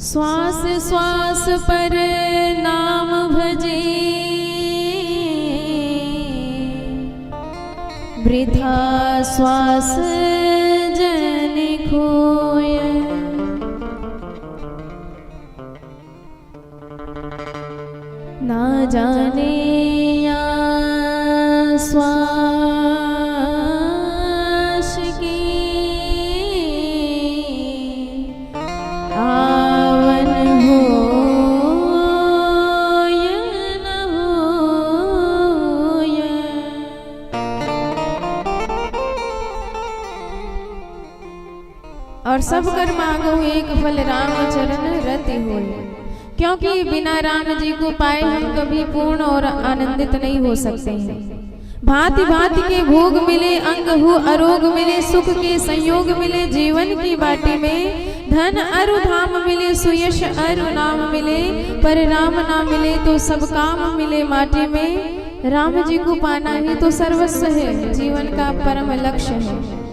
श्वास श्वास पर नाम भजे, वृथा श्वास जन खोय। ना जाने या श्वास की आवन हो या न होय। और सब कर मांगो एक फल राम चरण रति होय। क्योंकि बिना राम जी को पाए हम कभी पूर्ण और आनंदित नहीं हो सकते हैं। भांति भांति के भोग मिले, अंग हो अरोग मिले, सुख के संयोग मिले, जीवन की बाटी में धन अरु धाम मिले, सुयश अरु नाम मिले, पर राम ना मिले तो सब काम मिले माटी में। राम जी को पाना ही तो सर्वस्व है, जीवन का परम लक्ष्य है।